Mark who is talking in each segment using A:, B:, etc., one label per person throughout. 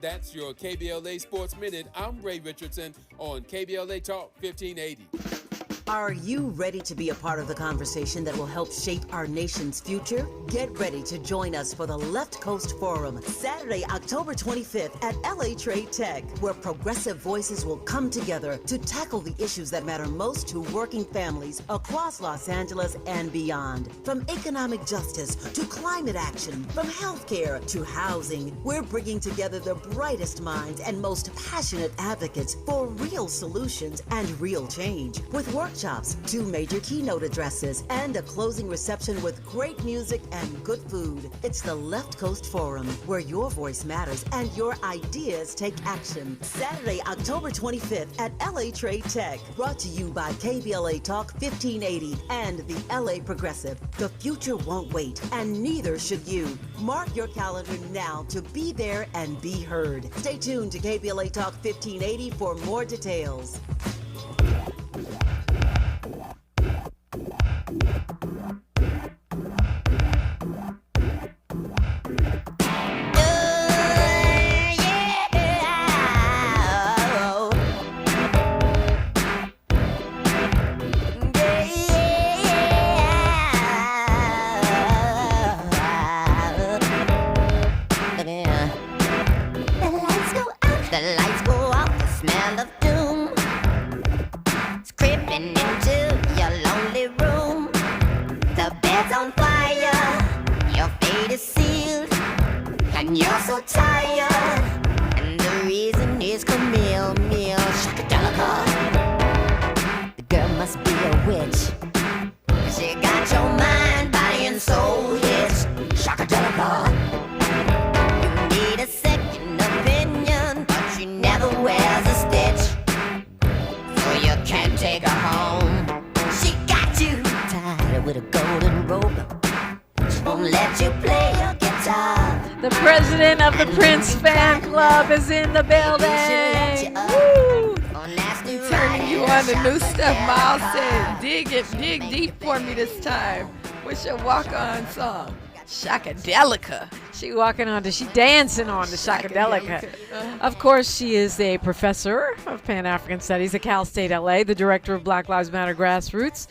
A: That's your KBLA Sports Minute. I'm Ray Richardson on KBLA Talk 1580.
B: Are you ready to be a part of the conversation that will help shape our nation's future? Get ready to join us for the Left Coast Forum, Saturday, October 25th at LA Trade Tech, where progressive voices will come together to tackle the issues that matter most to working families across Los Angeles and beyond. From economic justice to climate action, from healthcare to housing, we're bringing together the brightest minds and most passionate advocates for real solutions and real change. With workshops, 2 major keynote addresses, and a closing reception with great music and good food. It's the Left Coast Forum, where your voice matters and your ideas take action. Saturday, October 25th at LA Trade Tech. Brought to you by KBLA Talk 1580 and the LA Progressive. The future won't wait, and neither should you. Mark your calendar now to be there and be heard. Stay tuned to KBLA Talk 1580 for more details.
C: Is in the building. Woo! Turning you on the new stuff. Miles said, dig deep for me this time. What's your walk-on song? Shakadelica. She dancing on the Shakadelica. Of course, she is a professor of Pan-African Studies at Cal State LA, the director of Black Lives Matter Grassroots,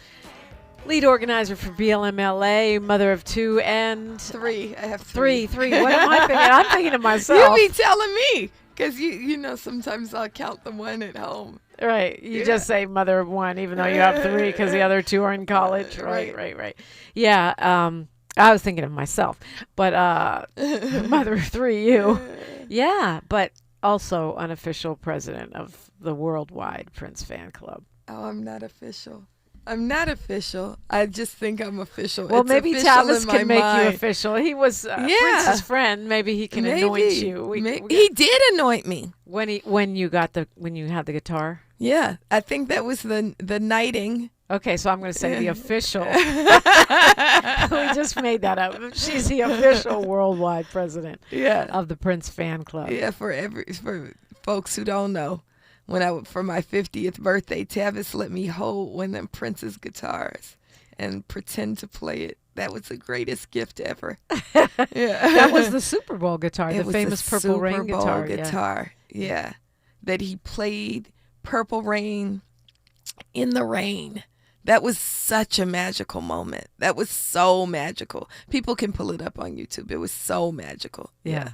C: lead organizer for BLM LA, mother of 2 and 3. I have 3. What am I thinking? I'm thinking of myself.
D: You be telling me, because you know sometimes I'll count the 1 at home.
C: Right. You just say mother of 1, even though you have 3, because the other 2 are in college. Right. Yeah. I was thinking of myself, but mother of 3, you. Yeah, but also unofficial president of the worldwide Prince fan club.
D: Oh, I'm not official. I just think I'm official.
C: Well,
D: it's
C: maybe
D: official
C: Tavis can make
D: mind.
C: you official. He was Prince's friend. Maybe he can anoint you.
D: He did anoint me
C: when you had the guitar.
D: Yeah, I think that was the knighting.
C: Okay, so I'm going to say the official. We just made that up. She's the official worldwide president. Of the Prince fan club.
D: Yeah, for folks who don't know. For my 50th birthday, Tavis let me hold one of them Prince's guitars and pretend to play it. That was the greatest gift ever. Yeah.
C: That was the Super Bowl guitar, the famous Purple Rain guitar.
D: guitar. Yeah. That he played Purple Rain in the rain. That was such a magical moment. That was so magical. People can pull it up on YouTube. It was so magical. Yeah.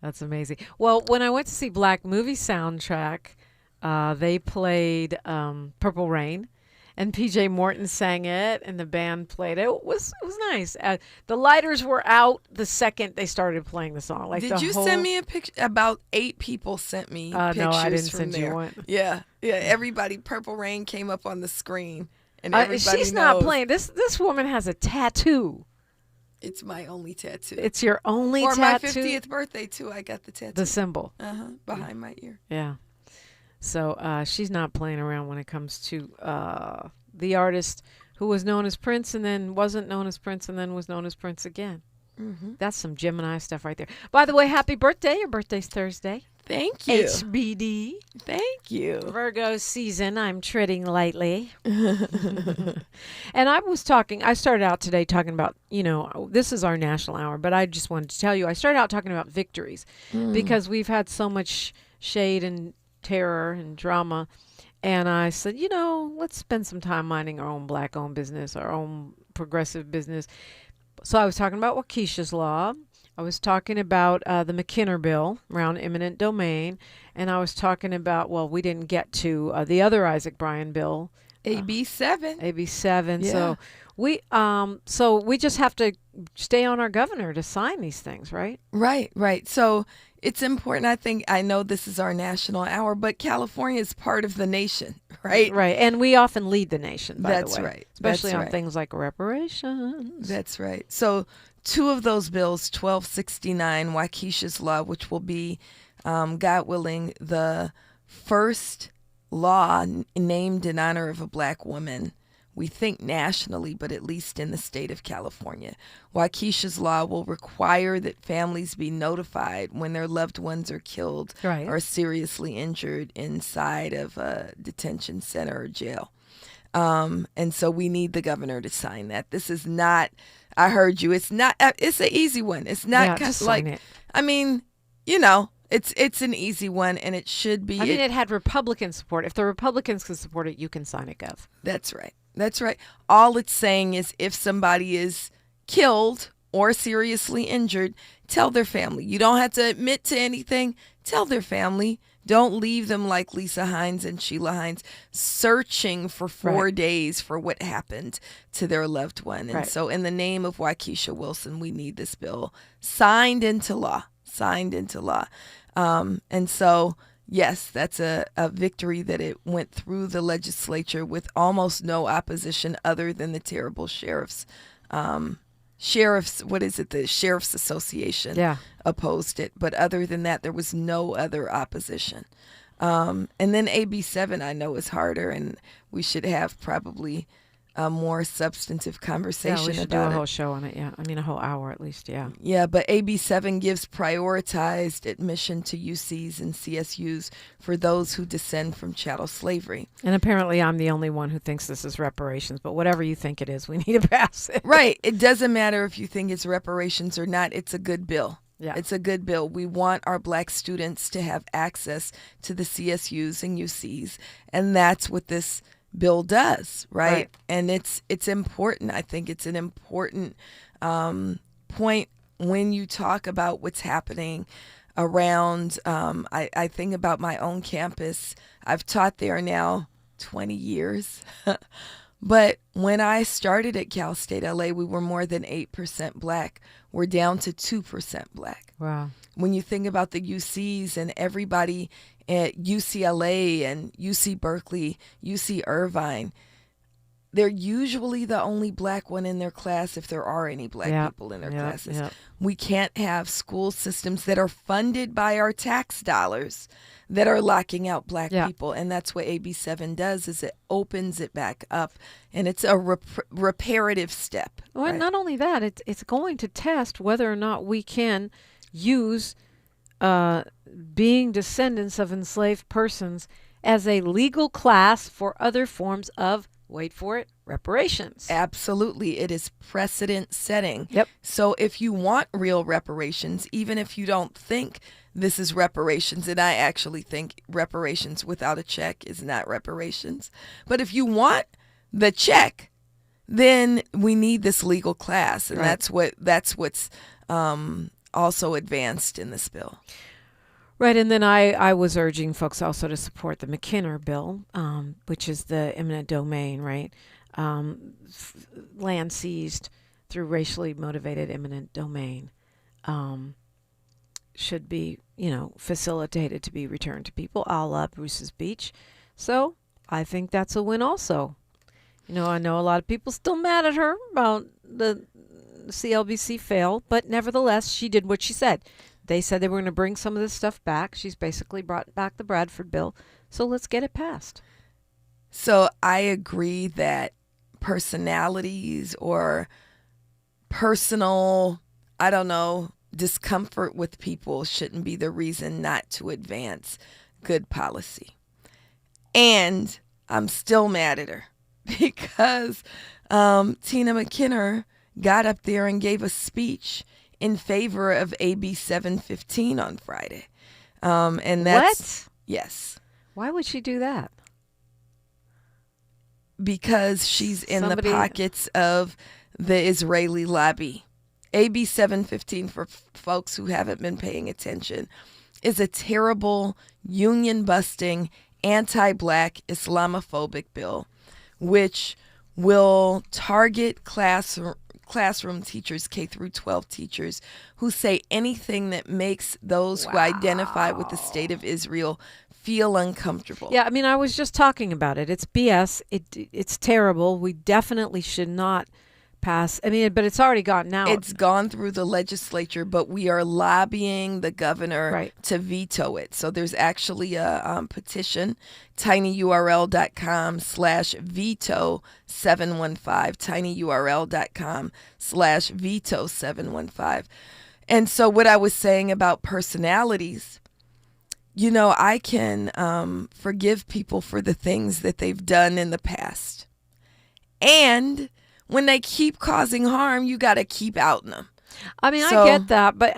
C: That's amazing. Well, when I went to see Black Movie Soundtrack, they played Purple Rain, and PJ Morton sang it, and the band played it. It was nice. The lighters were out the second they started playing the song.
D: Did you send me a picture? About 8 people sent me pictures.
C: No, I didn't
D: from
C: send
D: there.
C: you one.
D: Yeah. Everybody, Purple Rain came up on the screen, and everybody
C: she's
D: knows.
C: not playing. This woman has a tattoo.
D: It's my only tattoo.
C: It's your only
D: tattoo?
C: tattoo?
D: For my 50th birthday, too, I got the tattoo.
C: The symbol.
D: Behind my ear.
C: Yeah. So she's not playing around when it comes to the artist who was known as Prince and then wasn't known as Prince and then was known as Prince again. Mm-hmm. That's some Gemini stuff right there. By the way, happy birthday. Your birthday's Thursday.
D: Thank you.
E: HBD.
D: Thank you.
E: Virgo season. I'm treading lightly. And I started out today talking about, this is our national hour, but I just wanted to tell you, I started out talking about victories because we've had so much shade and terror and drama. And I said, let's spend some time minding our own Black-owned business, our own progressive business. So I was talking about Waukesha's Law. I was talking about the McKinnon bill around eminent domain. And I was talking about, we didn't get to the other Isaac Bryan bill.
D: AB 7.
E: AB 7.
D: Yeah.
E: So we just have to stay on our governor to sign these things, right?
D: Right. So it's important. I know this is our national hour, but California is part of the nation, right?
E: Right. And we often lead the nation, by
D: That's
E: the way.
D: right.
E: Especially
D: That's
E: on
D: right.
E: things like reparations.
D: That's right. So 2 of those bills, 1269, Waukesha's Law, which will be, God willing, the first law named in honor of a Black woman, we think nationally, but at least in the state of California. Waukesha's Law will require that families be notified when their loved ones are killed
E: Right.
D: or seriously injured inside of a detention center or jail. And so we need the governor to sign that. This is not, I heard you, it's not, it's an easy one. It's not
E: just
D: like,
E: sign it.
D: I mean, it's an easy one, and it should be.
E: It had Republican support. If the Republicans can support it, you can sign it, Gov.
D: That's right. That's right. All it's saying is if somebody is killed or seriously injured, tell their family. You don't have to admit to anything. Tell their family. Don't leave them like Lisa Hines and Sheila Hines searching for 4 days for what happened to their loved one. And so in the name of Waukesha Wilson, we need this bill signed into law. And so, yes, that's a victory that it went through the legislature with almost no opposition other than the terrible sheriffs. The Sheriff's Association opposed it. But other than that, there was no other opposition. And then AB 7 I know is harder, and we should have probably a more substantive conversation about it.
E: Yeah, we should do a whole show on it, a whole hour at least,
D: Yeah, but AB 7 gives prioritized admission to UCs and CSUs for those who descend from chattel slavery.
E: And apparently I'm the only one who thinks this is reparations, but whatever you think it is, we need to pass it.
D: Right. It doesn't matter if you think it's reparations or not. It's a good bill.
E: Yeah.
D: It's a good bill. We want our Black students to have access to the CSUs and UCs, and that's what this bill does, right? And it's important. I think it's an important point when you talk about what's happening around. I think about my own campus. I've taught there now 20 years. But when I started at Cal State LA, we were more than 8% Black. We're down to 2% Black.
E: Wow.
D: When you think about the UCs and everybody at UCLA and UC Berkeley, UC Irvine, they're usually the only Black one in their class if there are any Black people in their classes. We can't have school systems that are funded by our tax dollars that are locking out Black people. And that's what AB 7 does, is it opens it back up. And it's a reparative step.
E: Well, not only that, it's going to test whether or not we can use being descendants of enslaved persons as a legal class for other forms of, wait for it, reparations.
D: Absolutely. It is precedent setting.
E: Yep.
D: So if you want real reparations, even if you don't think this is reparations, and I actually think reparations without a check is not reparations, but if you want the check, then we need this legal class, and that's what's also advanced in this bill.
E: Right, and then I was urging folks also to support the McKinnon bill, which is the eminent domain, right? Land seized through racially motivated eminent domain should be, facilitated to be returned to people, a la Bruce's Beach. So I think that's a win also. I know a lot of people still mad at her about the CLBC fail, but nevertheless, she did what she said. They said they were going to bring some of this stuff back. She's basically brought back the Bradford bill. So let's get it passed.
D: So I agree that personalities or personal, discomfort with people shouldn't be the reason not to advance good policy. And I'm still mad at her because Tina McKinnon got up there and gave a speech in favor of AB 715 on Friday. And that's...
E: What?
D: Yes.
E: Why would she do that?
D: Because she's in the pockets of the Israeli lobby. AB 715, for folks who haven't been paying attention, is a terrible union-busting, anti-black, Islamophobic bill, which will target classroom teachers, K through 12 teachers, who say anything that makes those who identify with the state of Israel feel uncomfortable.
E: Yeah, I mean, I was just talking about it. It's BS. It's terrible. We definitely should not pass. I mean, but it's already gotten out.
D: It's gone through the legislature, but we are lobbying the governor to veto it. So there's actually a petition, tinyurl.com/veto715, tinyurl.com/veto715. And so what I was saying about personalities, you know, I can forgive people for the things that they've done in the past. And when they keep causing harm, you got to keep outing them.
E: I mean, I get that, but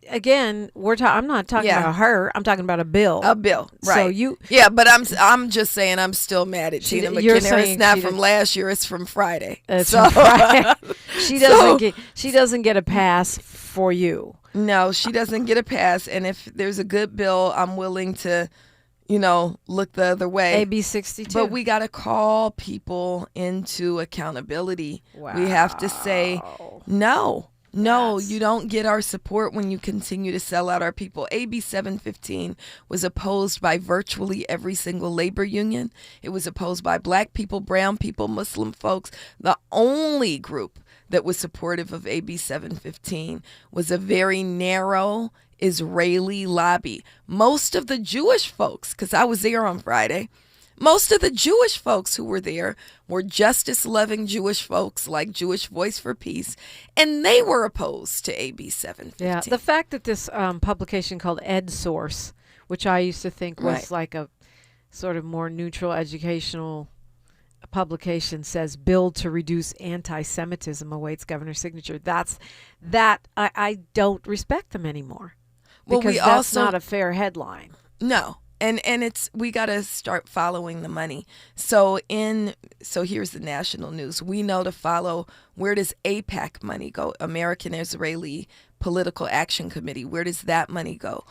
E: again, I'm not talking about her. I'm talking about a bill.
D: A bill, right? So but I'm just saying I'm still mad at Tina McKinnon. It's not from last year; it's from Friday.
E: It's from Friday. She doesn't get a pass for you.
D: No, she doesn't get a pass. And if there's a good bill, I'm willing to, look the other way.
E: AB 62.
D: But we got to call people into accountability.
E: Wow.
D: We have to say, no, you don't get our support when you continue to sell out our people. AB 715 was opposed by virtually every single labor union. It was opposed by black people, brown people, Muslim folks. The only group that was supportive of AB 715 was a very narrow Israeli lobby. Most of the Jewish folks, because I was there on Friday, most of the Jewish folks who were there were justice-loving Jewish folks like Jewish Voice for Peace, and they were opposed to AB 715.
E: Yeah, the fact that this publication called EdSource, which I used to think was like a sort of more neutral educational publication, says bill to reduce anti-Semitism awaits governor's signature. I don't respect them anymore. Because that's not a fair headline.
D: No. And we got to start following the money. So here's the national news. We know to follow, where does AIPAC money go? American Israeli Political Action Committee. Where does that money go?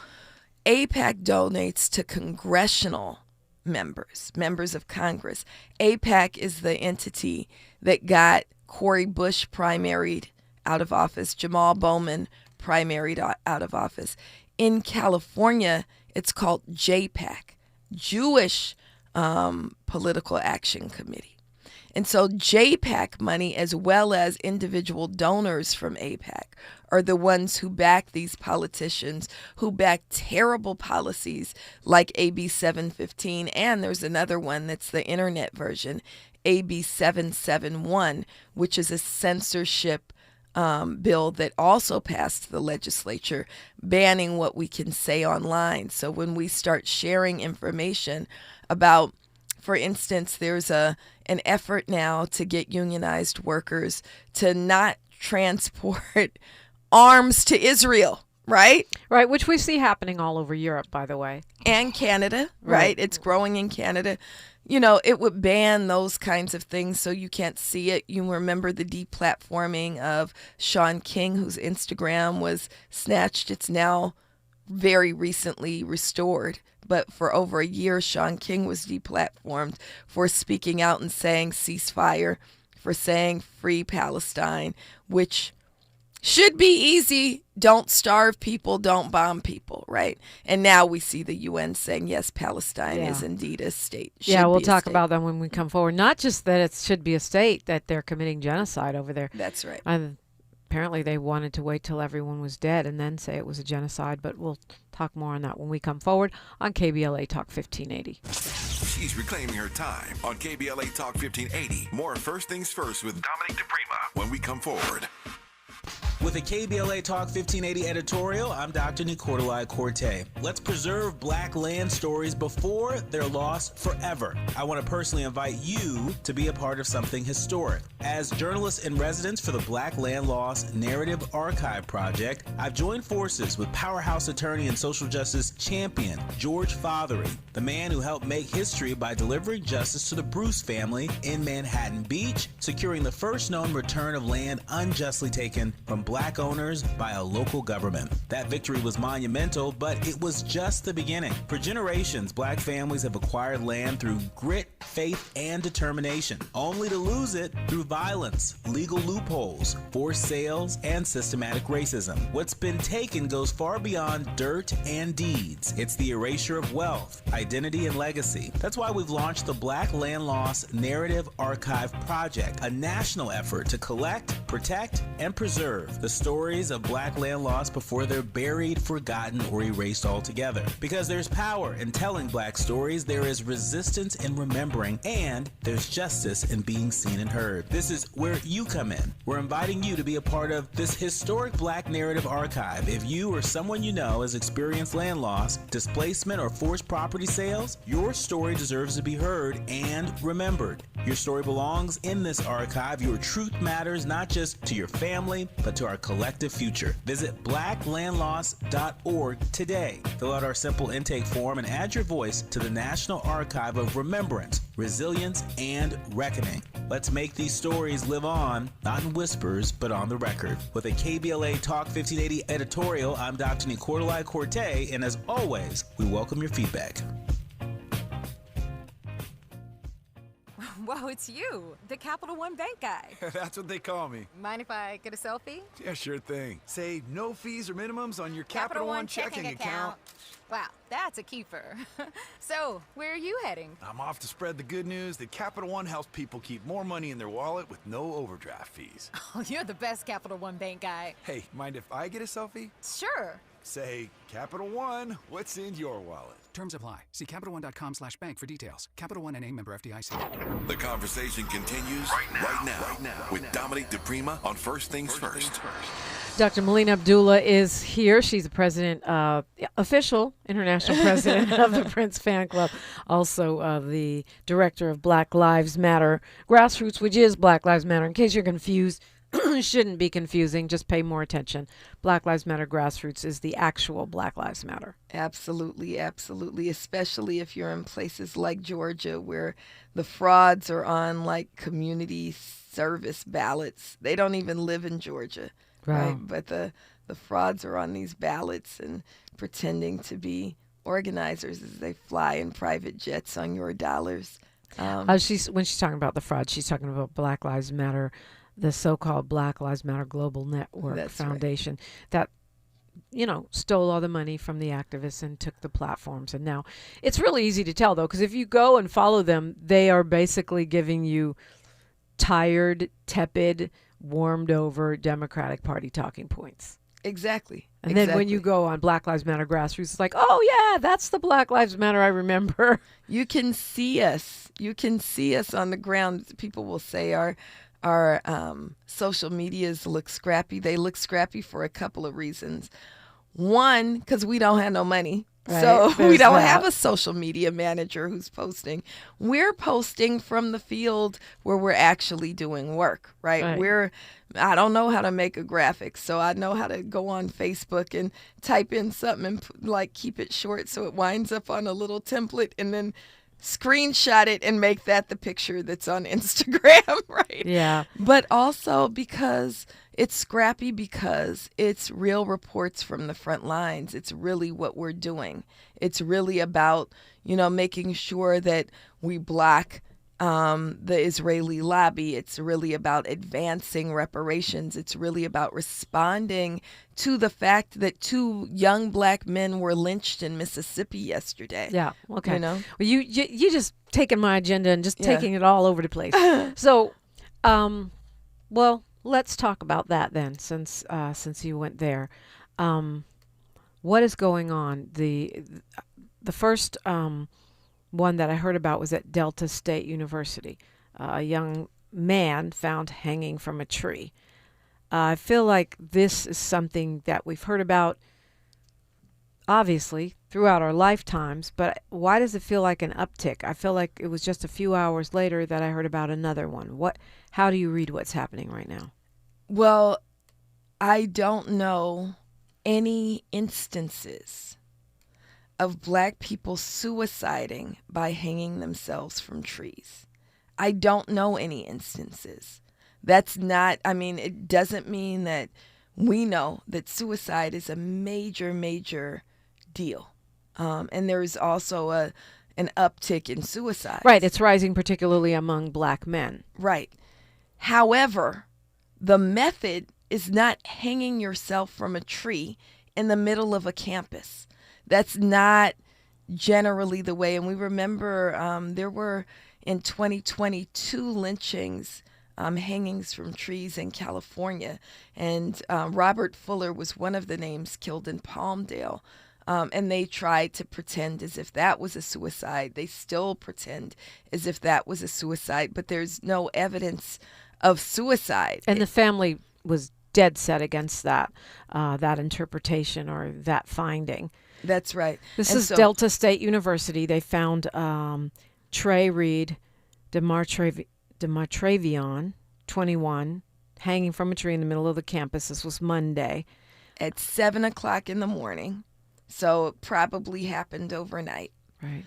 D: AIPAC donates to congressional members of Congress. AIPAC is the entity that got Cory Bush primaried out of office, Jamal Bowman primaried out of office. In California, it's called JPAC, Jewish Political Action Committee. And so JPAC money, as well as individual donors from AIPAC, are the ones who back these politicians, who back terrible policies like AB 715. And there's another one that's the internet version, AB 771, which is a censorship bill that also passed the legislature, banning what we can say online. So when we start sharing information about, for instance, there's an effort now to get unionized workers to not transport arms to Israel, right?
E: Right, which we see happening all over Europe, by the way.
D: And Canada, right? It's growing in Canada. It would ban those kinds of things so you can't see it. You remember the deplatforming of Sean King, whose Instagram was snatched. It's now very recently restored. But for over a year, Sean King was deplatformed for speaking out and saying ceasefire, for saying free Palestine, which should be easy. Don't starve people, don't bomb people, right? And now we see the UN saying, yes, Palestine is indeed a state.
E: We'll talk about that when we come forward. Not just that it should be a state, that they're committing genocide over there.
D: That's right.
E: Apparently they wanted to wait till everyone was dead and then say it was a genocide, but we'll talk more on that when we come forward on KBLA Talk 1580.
F: She's reclaiming her time on KBLA Talk 1580. More First Things First with Dominique DiPrima when we come forward.
G: With a KBLA Talk 1580 editorial, I'm Dr. Nicolai Corte. Let's preserve Black land stories before they're lost forever. I want to personally invite you to be a part of something historic. As journalist in residence for the Black Land Lost Narrative Archive Project, I've joined forces with powerhouse attorney and social justice champion George Fothery, the man who helped make history by delivering justice to the Bruce family in Manhattan Beach, securing the first known return of land unjustly taken from Black owners by a local government. That victory was monumental, but it was just the beginning. For generations, Black families have acquired land through grit, faith, and determination, only to lose it through violence, legal loopholes, forced sales, and systematic racism. What's been taken goes far beyond dirt and deeds. It's the erasure of wealth, identity, and legacy. That's why we've launched the Black Land Lost Narrative Archive Project, a national effort to collect, protect, and preserve the stories of Black land lost before they're buried, forgotten, or erased altogether. Because there's power in telling Black stories, there is resistance in remembering, and there's justice in being seen and heard. This is where you come in. We're inviting you to be a part of this historic Black narrative archive. If you or someone you know has experienced land loss, displacement, or forced property sales, your story deserves to be heard and remembered. Your story belongs in this archive. Your truth matters not just to your family, but to our collective future. Visit blacklandlost.org today. Fill out our simple intake form and add your voice to the National Archive of Remembrance, Resilience, and Reckoning. Let's make these stories live on, not in whispers, but on the record. With a KBLA Talk 1580 editorial, I'm Dr. Nicolai Corte, and as always, we welcome your feedback.
H: Whoa, it's you, the Capital One Bank guy.
I: That's what they call me.
H: Mind if I get a selfie?
I: Yeah, sure thing. Say no fees or minimums on your Capital One checking account.
H: Wow, that's a keeper. So, where are you heading?
I: I'm off to spread the good news that Capital One helps people keep more money in their wallet with no overdraft fees.
H: Oh, you're the best Capital One Bank guy.
I: Hey, mind if I get a selfie?
H: Sure.
I: Say, Capital One, what's in your wallet?
J: Terms apply. See CapitalOne.com/bank for details. Capital One N.A. member FDIC.
F: The conversation continues right now with Dominique DiPrima on First Things First.
E: Dr. Melina Abdullah is here. She's the president, official international president of the Prince Fan Club, also the director of Black Lives Matter Grassroots, which is Black Lives Matter. In case you're confused, shouldn't be confusing. Just pay more attention. Black Lives Matter Grassroots is the actual Black Lives Matter.
D: Absolutely, absolutely, especially if you're in places like Georgia where the frauds are on like community service ballots. They don't even live in Georgia, right? But the frauds are on these ballots and pretending to be organizers as they fly in private jets on your dollars.
E: When she's talking about the fraud, she's talking about Black Lives Matter, the so-called Black Lives Matter Global Network Foundation that, stole all the money from the activists and took the platforms. And now it's really easy to tell, though, because if you go and follow them, they are basically giving you tired, tepid, warmed over Democratic Party talking points.
D: Exactly.
E: And then when you go on Black Lives Matter Grassroots, it's like, oh, yeah, that's the Black Lives Matter I remember.
D: You can see us. You can see us on the ground. People will say our social medias look scrappy. They look scrappy for a couple of reasons. One, because we don't have no money. Right, so we don't have a social media manager who's posting. We're posting from the field where we're actually doing work, right? I don't know how to make a graphic, so I know how to go on Facebook and type in something and keep it short so it winds up on a little template and then screenshot it and make that the picture that's on Instagram, right?
E: Yeah.
D: But also because it's scrappy, because it's real reports from the front lines. It's really what we're doing. It's really about, making sure that we block the Israeli lobby. It's really about advancing reparations. It's really about responding to the fact that 2 young Black men were lynched in Mississippi yesterday.
E: Yeah. Okay. Well, you just taking my agenda and just taking it all over the place. So, well, let's talk about that then, since you went there. What is going on? The first one that I heard about was at Delta State University. A young man found hanging from a tree. I feel like this is something that we've heard about, obviously, throughout our lifetimes, but why does it feel like an uptick? I feel like it was just a few hours later that I heard about another one. How do you read what's happening right now?
D: Well, I don't know any instances of Black people suiciding by hanging themselves from trees. I don't know any instances. That's not, I mean, it doesn't mean that we know that suicide is a major, major deal. And there's also an uptick in suicide.
E: Right. It's rising particularly among Black men.
D: Right. However, the method is not hanging yourself from a tree in the middle of a campus. That's not generally the way. And we remember there were in 2022 lynchings, hangings from trees in California. And Robert Fuller was one of the names killed in Palmdale. And they tried to pretend as if that was a suicide. They still pretend as if that was a suicide, but there's no evidence of suicide.
E: And the family was dead set against that interpretation or that finding.
D: That's right.
E: This is Delta State University. They found Trey Reed Demartravion, 21, hanging from a tree in the middle of the campus. This was Monday.
D: At 7 o'clock in the morning. So it probably happened overnight.
E: Right.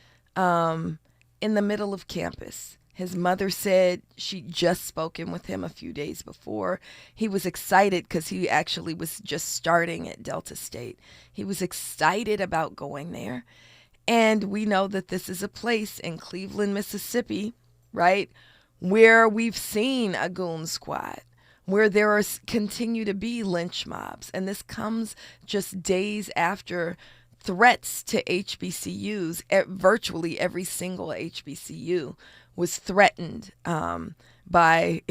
D: In the middle of campus. His mother said she'd just spoken with him a few days before. He was excited because he actually was just starting at Delta State. He was excited about going there. And we know that this is a place in Cleveland, Mississippi, right, where we've seen a goon squad, where there continue to be lynch mobs. And this comes just days after threats to HBCUs. At virtually every single HBCU was threatened by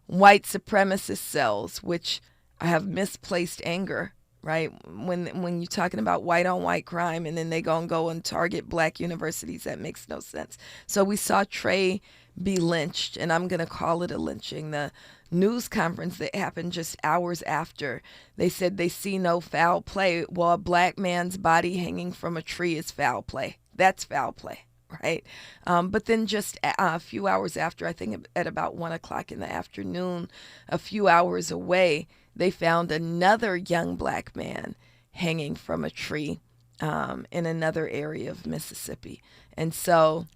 D: white supremacist cells, which have misplaced anger, right? When you're talking about white on white crime and then they go and target Black universities, that makes no sense. So we saw Trey be lynched, and I'm going to call it a lynching. The news conference that happened just hours after, they said they see no foul play. Well, a Black man's body hanging from a tree is foul play. That's foul play. Right. But then just a few hours after, I think at about 1 o'clock in the afternoon, a few hours away, they found another young Black man hanging from a tree in another area of Mississippi. And so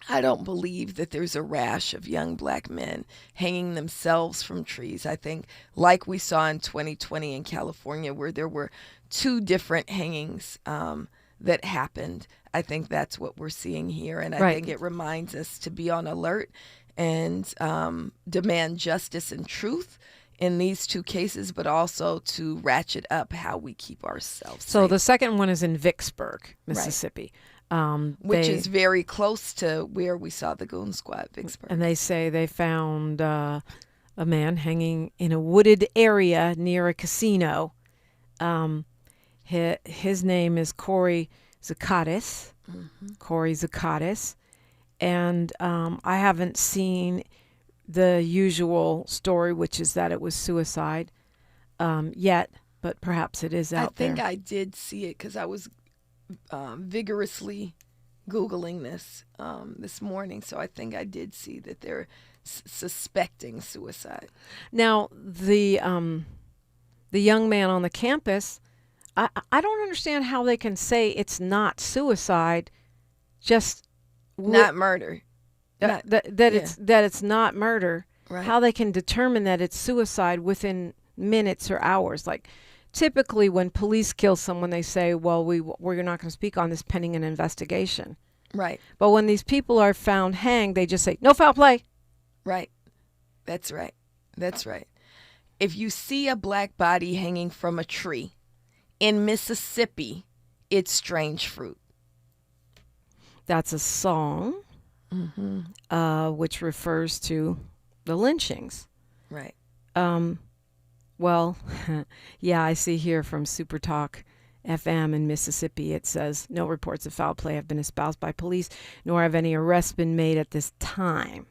D: I don't believe that there's a rash of young Black men hanging themselves from trees. I think like we saw in 2020 in California, where there were 2 different hangings that happened. I think that's what we're seeing here. And I think it reminds us to be on alert and demand justice and truth in these 2 cases, but also to ratchet up how we keep ourselves
E: So
D: safe.
E: the second one is in Vicksburg, Mississippi.
D: Which is very close to where we saw the goon squad, Vicksburg.
E: And they say they found a man hanging in a wooded area near a casino. His name is Cory Zukatis. Cory Zukatis. And I haven't seen the usual story, which is that it was suicide yet, but perhaps it is out there.
D: I think I did see it because I was vigorously Googling this morning. So I think I did see that they're suspecting suicide.
E: Now, the young man on the campus, I don't understand how they can say it's not suicide, just
D: not murder.
E: It's not murder.
D: Right.
E: How they can determine that it's suicide within minutes or hours. Like typically when police kill someone, they say, well, we're not going to speak on this pending an investigation.
D: Right.
E: But when these people are found hanged, they just say, no foul play.
D: Right. That's right. That's right. If you see a Black body hanging from a tree in Mississippi, it's strange fruit.
E: That's a song, which refers to the lynchings.
D: Right.
E: Well, yeah, I see here from Super Talk FM in Mississippi, it says, no reports of foul play have been espoused by police, nor have any arrests been made at this time.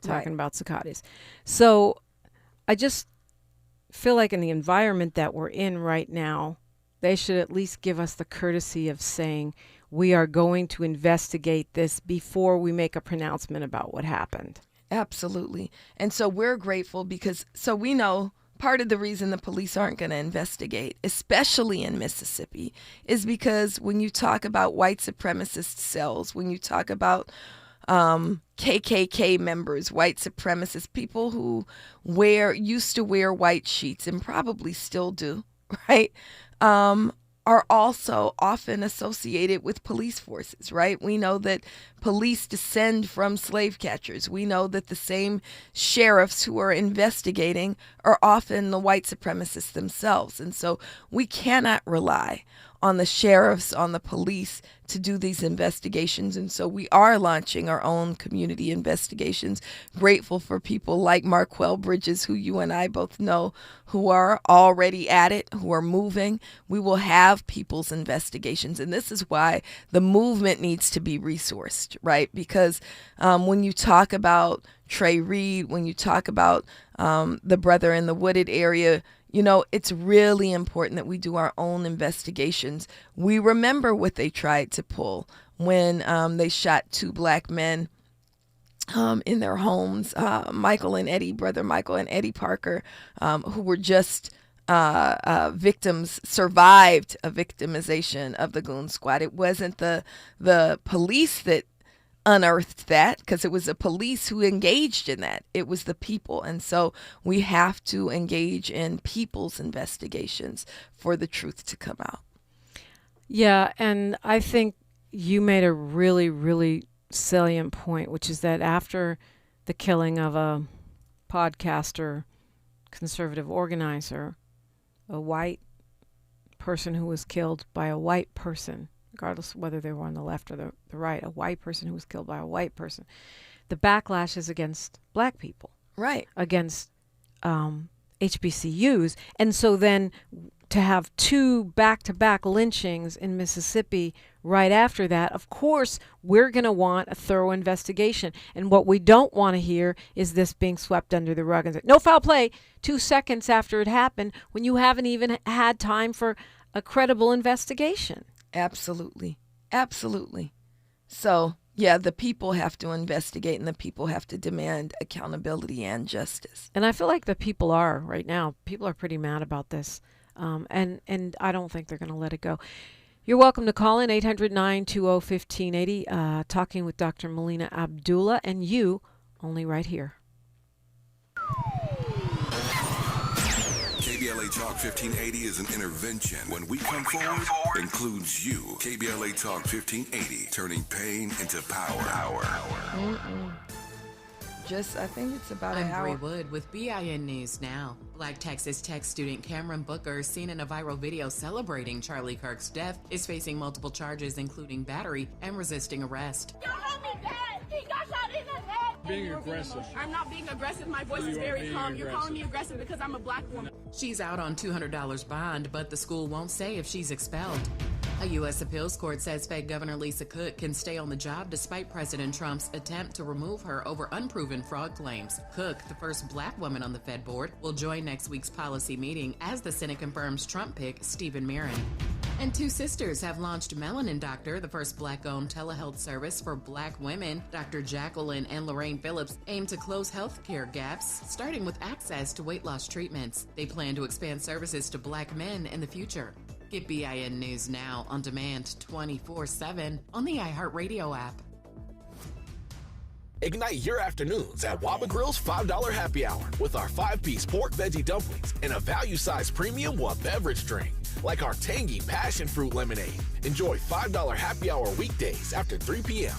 E: Talking about Zukatis. So I just feel like in the environment that we're in right now, they should at least give us the courtesy of saying, we are going to investigate this before we make a pronouncement about what happened.
D: Absolutely. And so we're grateful because, so we know part of the reason the police aren't going to investigate, especially in Mississippi, is because when you talk about white supremacist cells, when you talk about KKK members, white supremacists, people who used to wear white sheets and probably still do, right, are also often associated with police forces, right? We know that police descend from slave catchers. We know that the same sheriffs who are investigating are often the white supremacists themselves. And so we cannot rely on the sheriffs, on the police to do these investigations. And so we are launching our own community investigations. Grateful for people like Marquel Bridges, who you and I both know, who are already at it, who are moving. We will have people's investigations. And this is why the movement needs to be resourced, right? Because when you talk about Trey Reed, when you talk about the brother in the wooded area, you know, it's really important that we do our own investigations. We remember what they tried to pull when they shot 2 black men in their homes, Michael and Eddie, brother Michael and Eddie Parker, who were just victims, survived a victimization of the Goon Squad. It wasn't the police that unearthed that, because it was the police who engaged in that. It was the people. And so we have to engage in people's investigations for the truth to come out.
E: Yeah, and I think you made a really, really salient point, which is that after the killing of a podcaster, conservative organizer, a white person who was killed by a white person, regardless of whether they were on the left or the right, a white person who was killed by a white person. The backlash is against black people.
D: Right.
E: Against HBCUs. And so then to have 2 back-to-back lynchings in Mississippi right after that, of course, we're going to want a thorough investigation. And what we don't want to hear is this being swept under the rug and say, no foul play 2 seconds after it happened, when you haven't even had time for a credible investigation.
D: Absolutely. Absolutely. So, yeah, the people have to investigate and the people have to demand accountability and justice.
E: And I feel like the people are right now. People are pretty mad about this. And I don't think they're going to let it go. You're welcome to call in 800-920-1580, talking with Dr. Melina Abdullah, and you only right here.
F: KBLA Talk 1580 is an intervention. When we come forward, includes you. KBLA Talk 1580, turning pain into power.
D: I think it's about an hour.
K: I'm Bree Wood with BIN News Now. Black Texas Tech student Cameron Booker, seen in a viral video celebrating Charlie Kirk's death, is facing multiple charges, including battery and resisting arrest.
L: Y'all help me, Dad! He got shot in the head!
M: Being aggressive.
L: I'm not being aggressive. My voice is very calm. You're calling me aggressive because I'm a black woman.
K: She's out on $200 bond, but the school won't say if she's expelled. A U.S. appeals court says Fed Governor Lisa Cook can stay on the job despite President Trump's attempt to remove her over unproven fraud claims. Cook, the first black woman on the Fed board, will join next week's policy meeting as the Senate confirms Trump pick Stephen Mirren. And 2 sisters have launched Melanin Doctor, the first black-owned telehealth service for black women. Dr. Jacqueline and Lorraine Phillips aim to close health care gaps, starting with access to weight loss treatments. They plan to expand services to black men in the future. Get BIN News Now on demand 24/7 on the iHeartRadio app.
N: Ignite your afternoons at Waba Grill's $5 happy hour with our 5-piece pork veggie dumplings and a value-sized premium beverage drink, like our tangy passion fruit lemonade. Enjoy $5 happy hour weekdays after 3 p.m.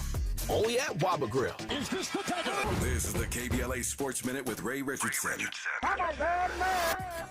N: Only at Waba Grill.
F: This is the KBLA Sports Minute with Ray Richardson.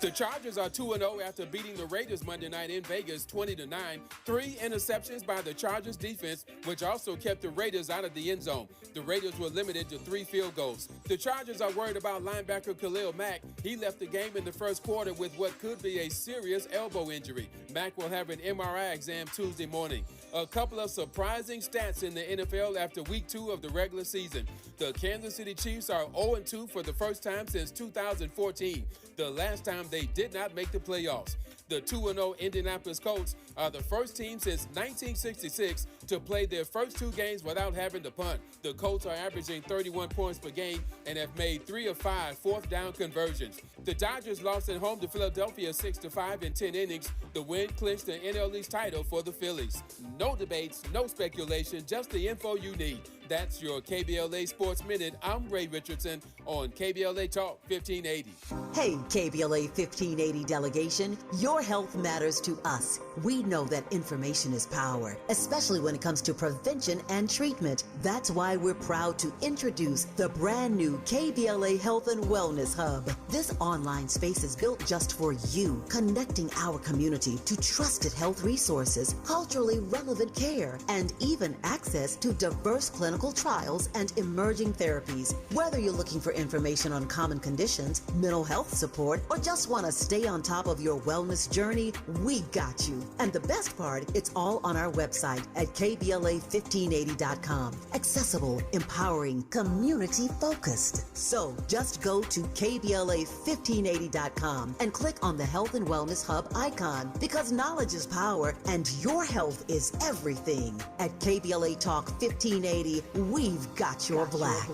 A: The Chargers are 2-0 after beating the Raiders Monday night in Vegas 20-9. 3 interceptions by the Chargers defense, which also kept the Raiders out of the end zone. The Raiders were limited to 3 field goals. The Chargers are worried about linebacker Khalil Mack. He left the game in the first quarter with what could be a serious elbow injury. Mack will have an MRI exam Tuesday morning. A couple of surprising stats in the NFL after Week 2 of the regular season. The Kansas City Chiefs are 0-2 for the first time since 2014, the last time they did not make the playoffs. The 2-0 Indianapolis Colts are the first team since 1966 to play their first 2 games without having to punt. The Colts are averaging 31 points per game and have made 3 of 5 fourth down conversions. The Dodgers lost at home to Philadelphia 6-5 in 10 innings. The win clinched the NL East title for the Phillies. No debates, no speculation, just the info you need. That's your KBLA Sports Minute. I'm Ray Richardson on KBLA Talk 1580.
B: Hey, KBLA 1580 delegation, your health matters to us. We know that information is power, especially when it comes to prevention and treatment. That's why we're proud to introduce the brand new KBLA Health and Wellness Hub. This online space is built just for you, connecting our community to trusted health resources, culturally relevant care, and even access to diverse clinical trials and emerging therapies. Whether you're looking for information on common conditions, mental health support, or just want to stay on top of your wellness journey, we got you. And the best part, it's all on our website at KBLA1580.com. Accessible, empowering, community-focused. So just go to KBLA1580.com and click on the Health and Wellness Hub icon, because knowledge is power and your health is everything. At KBLA Talk 1580, we've got your black.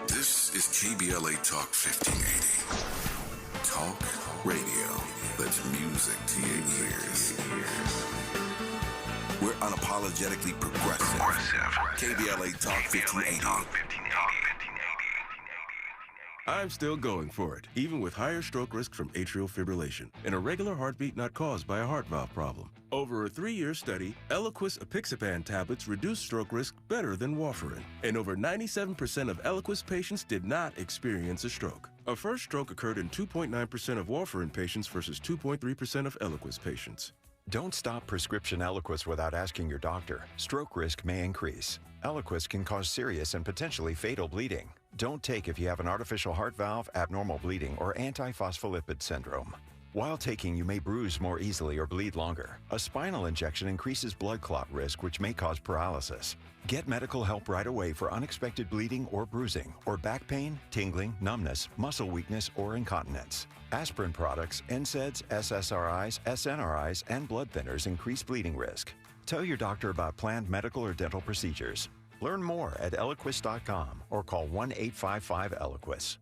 F: This is KBLA Talk 1580. Talk radio that's music to your ears. We're unapologetically progressive. KBLA Talk 1580.
M: I'm still going for it, even with higher stroke risk from atrial fibrillation, an irregular heartbeat not caused by a heart valve problem. Over a 3-year study, Eliquis apixaban tablets reduced stroke risk better than warfarin, and over 97% of Eliquis patients did not experience a stroke. A first stroke occurred in 2.9% of warfarin patients versus 2.3% of Eliquis patients.
O: Don't stop prescription Eliquis without asking your doctor. Stroke risk may increase. Eliquis can cause serious and potentially fatal bleeding. Don't take if you have an artificial heart valve, abnormal bleeding, or antiphospholipid syndrome. While taking, you may bruise more easily or bleed longer. A spinal injection increases blood clot risk, which may cause paralysis. Get medical help right away for unexpected bleeding or bruising, or back pain, tingling, numbness, muscle weakness, or incontinence. Aspirin products, NSAIDs, SSRIs, SNRIs, and blood thinners increase bleeding risk. Tell your doctor about planned medical or dental procedures. Learn more at Eliquis.com or call 1-855-ELIQUIS.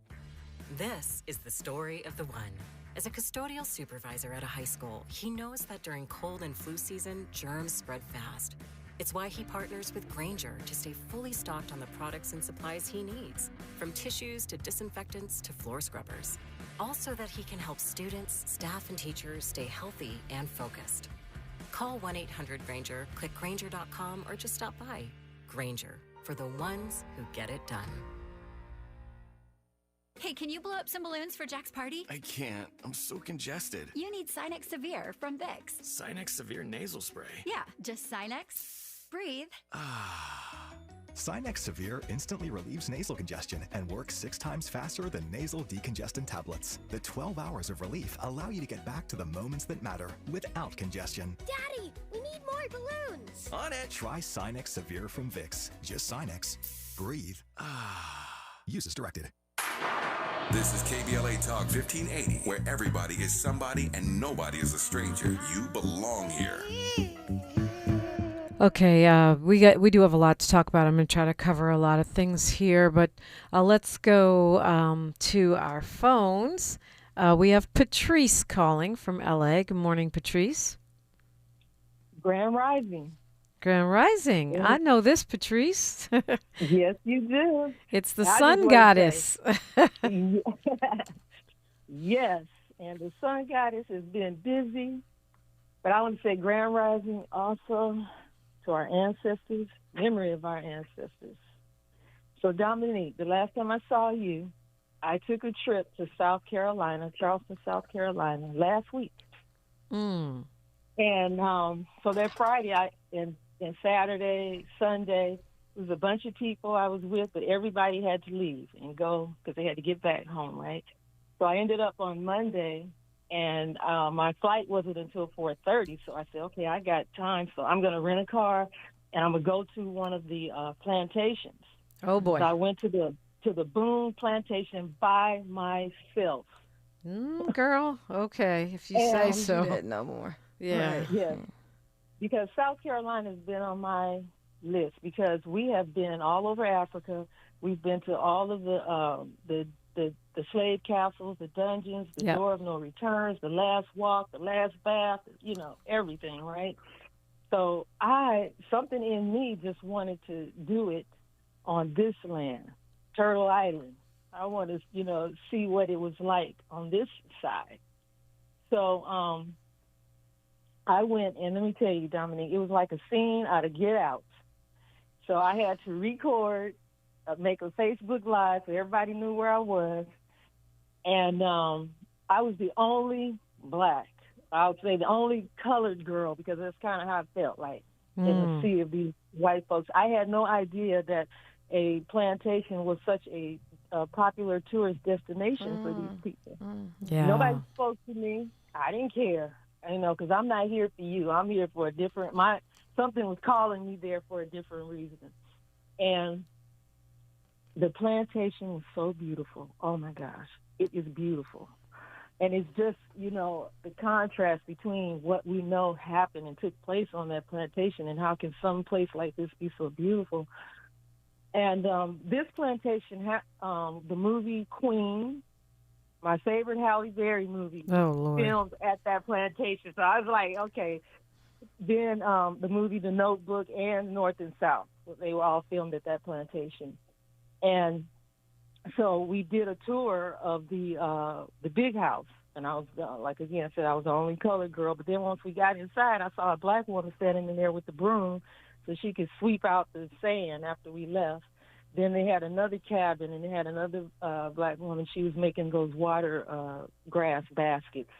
P: This is the story of the one. As a custodial supervisor at a high school, he knows that during cold and flu season, germs spread fast. It's why he partners with Grainger to stay fully stocked on the products and supplies he needs, from tissues to disinfectants to floor scrubbers. All so that he can help students, staff, and teachers stay healthy and focused. Call 1-800-GRAINGER, click Grainger.com, or just stop by. Grainger, for the ones who get it done.
Q: Hey, can you blow up some balloons for Jack's party?
R: I can't. I'm so congested.
Q: You need Sinex Severe from Vicks.
R: Sinex Severe nasal spray.
Q: Yeah, just Sinex. Breathe.
S: Sinex Severe instantly relieves nasal congestion and works 6 times faster than nasal decongestant tablets. The 12 hours of relief allow you to get back to the moments that matter without congestion.
T: Daddy, we need more balloons.
R: On it.
S: Try Sinex Severe from Vicks. Just Sinex. Breathe. Use as directed.
F: This is KBLA Talk 1580, where everybody is somebody and nobody is a stranger. You belong here.
E: Okay, we do have a lot to talk about. I'm going to try to cover a lot of things here, but let's go to our phones. We have Patrice calling from LA. Good morning, Patrice.
U: Grand Rising.
E: Grand Rising.
U: Yeah.
E: I know this, Patrice.
U: Yes, you do.
E: It's the
U: I
E: sun
U: just
E: goddess.
U: Yes, and the sun goddess has been busy, but I want to say Grand Rising also to our ancestors, memory of our ancestors. So, Dominique, the last time I saw you, I took a trip to South Carolina, Charleston, South Carolina, last week. And so that Friday and Saturday, Sunday, It was a bunch of people I was with, but everybody had to leave and go because they had to get back home, right? So I ended up on Monday, and my flight wasn't until 4:30. So I said, okay, I got time, so I'm going to rent a car, and I'm going to go to one of the plantations.
E: Oh, boy.
U: So I went to the Boone plantation by myself.
E: Girl, okay, if you say so.
D: Do that no more.
E: Yeah.
U: Right, yeah. Because South Carolina has been on my list because we have been all over Africa. We've been to all of the slave castles, the dungeons, the Door of No Returns, the Last Walk, the Last Bath, everything, right? So something in me just wanted to do it on this land, Turtle Island. I want to, see what it was like on this side. So I went, and let me tell you, Dominique, it was like a scene out of Get Out. So I had to record, make a Facebook Live so everybody knew where I was. And I was the only black, I would say the only colored girl, because that's kind of how I felt like in a sea of these white folks. I had no idea that a plantation was such a popular tourist destination for these people.
E: Yeah.
U: Nobody spoke to me. I didn't care, because I'm not here for you. I'm here for something was calling me there for a different reason. And the plantation was so beautiful. Oh, my gosh. It is beautiful. And it's just, the contrast between what we know happened and took place on that plantation and how can some place like this be so beautiful. And this plantation, the movie Queen, my favorite Halle Berry movie, filmed at that plantation. So I was like, okay. Then the movie The Notebook and North and South, they were all filmed at that plantation. And so we did a tour of the big house. And I was, like again, I said I was the only colored girl. But then once we got inside, I saw a black woman standing in there with the broom so she could sweep out the sand after we left. Then they had another cabin, and they had another black woman. She was making those water grass baskets.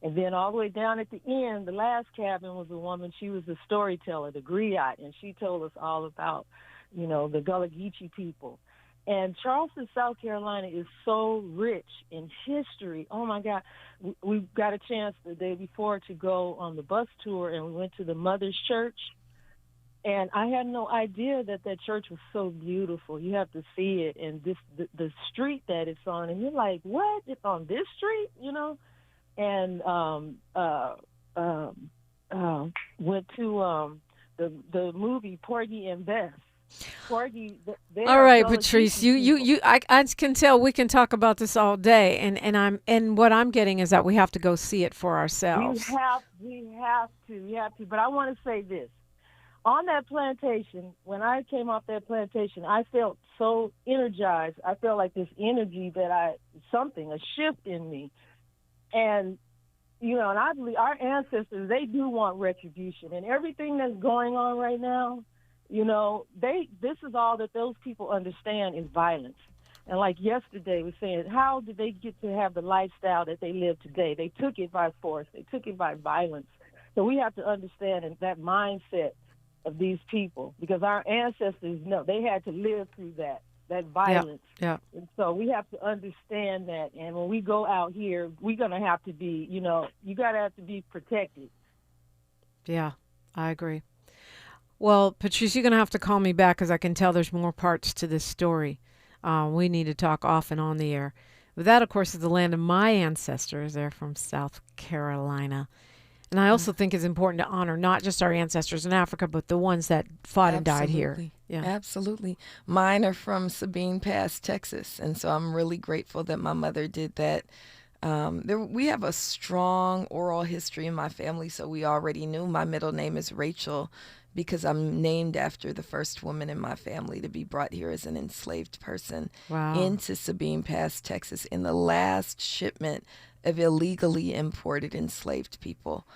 U: And then all the way down at the end, the last cabin was a woman. She was the storyteller, the griot, and she told us all about, the Gullah Geechee people. And Charleston, South Carolina is so rich in history. Oh, my God. We got a chance the day before to go on the bus tour, and we went to the Mother's Church. And I had no idea that church was so beautiful. You have to see it, and the street that it's on, and you're like, what? It's on this street, And went to the movie Porgy and Bess. Porgy.
E: All right, Patrice, I can tell we can talk about this all day, and what I'm getting is that we have to go see it for ourselves.
U: We have to. But I want to say this. On that plantation, when I came off that plantation, I felt so energized. I felt like this energy a shift in me. And, and I believe our ancestors, they do want retribution. And everything that's going on right now, this is all that those people understand is violence. And like yesterday was saying, how did they get to have the lifestyle that they live today? They took it by force. They took it by violence. So we have to understand that mindset of these people, because our ancestors know they had to live through that violence.
E: Yeah.
U: And so we have to understand that. And when we go out here, we're going to have to be, you got to have to be protected.
E: Yeah, I agree. Well, Patrice, you're going to have to call me back because I can tell there's more parts to this story. We need to talk off and on the air. But that, of course, is the land of my ancestors. They're from South Carolina. And I also think it's important to honor not just our ancestors in Africa, but the ones that fought and died here. Yeah,
D: absolutely. Mine are from Sabine Pass, Texas, and so I'm really grateful that my mother did that. We have a strong oral history in my family, so we already knew. My middle name is Rachel because I'm named after the first woman in my family to be brought here as an enslaved person into Sabine Pass, Texas, in the last shipment of illegally imported enslaved people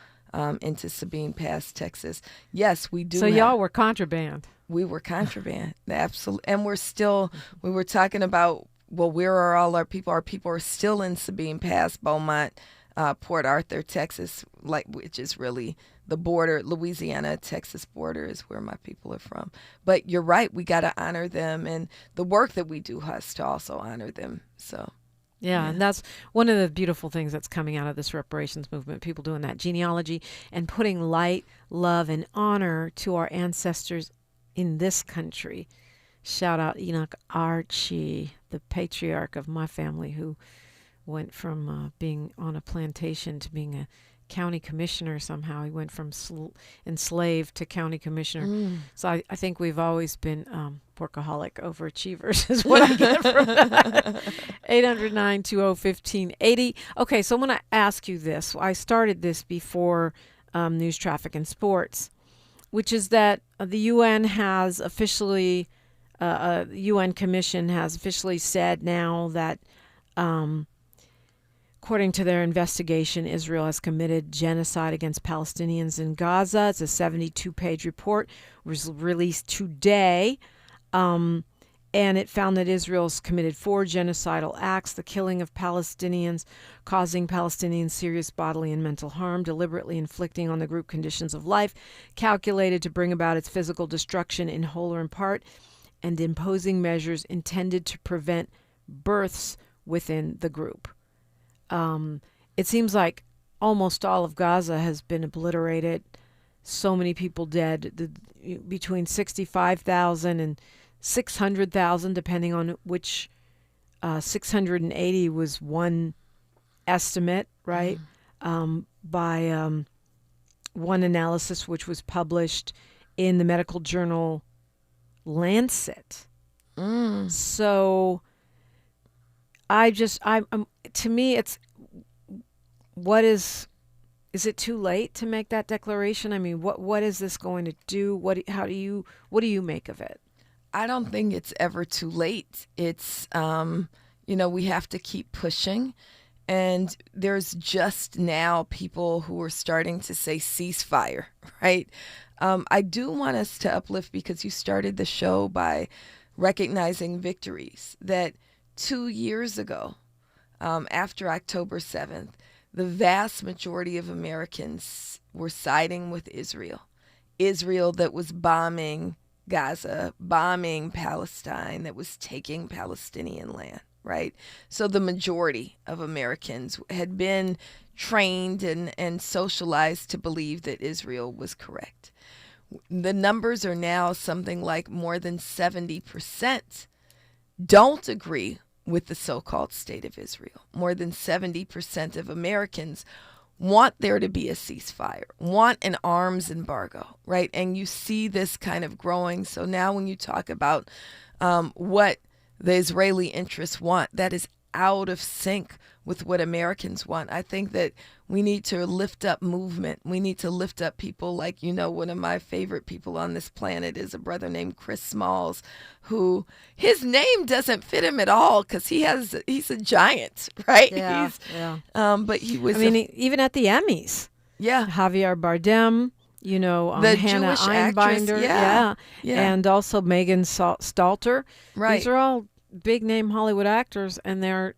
D: into Sabine Pass, Texas. Yes, we do.
E: So y'all were contraband.
D: We were contraband, absolutely. And we were talking about, where are all our people? Our people are still in Sabine Pass, Beaumont, Port Arthur, Texas, which is really the border. Louisiana, Texas border is where my people are from. But you're right, we got to honor them, and the work that we do has to also honor them. So.
E: Yeah, and that's one of the beautiful things that's coming out of this reparations movement, people doing that genealogy and putting light, love, and honor to our ancestors in this country. Shout out Enoch Archie, the patriarch of my family, who went from being on a plantation to being a county commissioner somehow. He went from enslaved to county commissioner. So I think we've always been workaholic overachievers is what I get from that. 800-920-1580. Okay, so I'm going to ask you this. I started this before news, traffic, and sports, which is that the UN has officially, UN Commission has officially said now that according to their investigation, Israel has committed genocide against Palestinians in Gaza. It's a 72-page report. It was released today. And it found that Israel's committed 4 genocidal acts: the killing of Palestinians, causing Palestinians serious bodily and mental harm, deliberately inflicting on the group conditions of life calculated to bring about its physical destruction in whole or in part, and imposing measures intended to prevent births within the group. It seems like almost all of Gaza has been obliterated. So many people dead, between 65,000 and 600,000, depending on which. 680 was one estimate, right? By one analysis which was published in the medical journal Lancet. So to me, it's is it too late to make that declaration? I mean, what is this going to do? What do you make of it?
D: I don't think it's ever too late. It's we have to keep pushing, and there's just now people who are starting to say ceasefire, right? I do want us to uplift, because you started the show by recognizing victories, that 2 years ago, after October 7th, the vast majority of Americans were siding with Israel that was bombing Gaza, bombing Palestine, that was taking Palestinian land, right? So the majority of Americans had been trained and socialized to believe that Israel was correct. The numbers are now something like more than 70% don't agree with the so-called state of Israel. More than 70% of Americans want there to be a ceasefire, want an arms embargo, right? And you see this kind of growing. So now when you talk about what the Israeli interests want, that is out of sync with what Americans want. I think that we need to lift up movement. We need to lift up people like, one of my favorite people on this planet is a brother named Chris Smalls, who his name doesn't fit him at all because he's a giant, right?
E: Yeah,
D: but he was.
E: Even at the Emmys.
D: Yeah.
E: Javier Bardem,
D: the
E: Hannah
D: Jewish
E: Einbinder,
D: actress, yeah,
E: and also Megan Stalter.
D: Right.
E: These are all big name Hollywood actors, and they're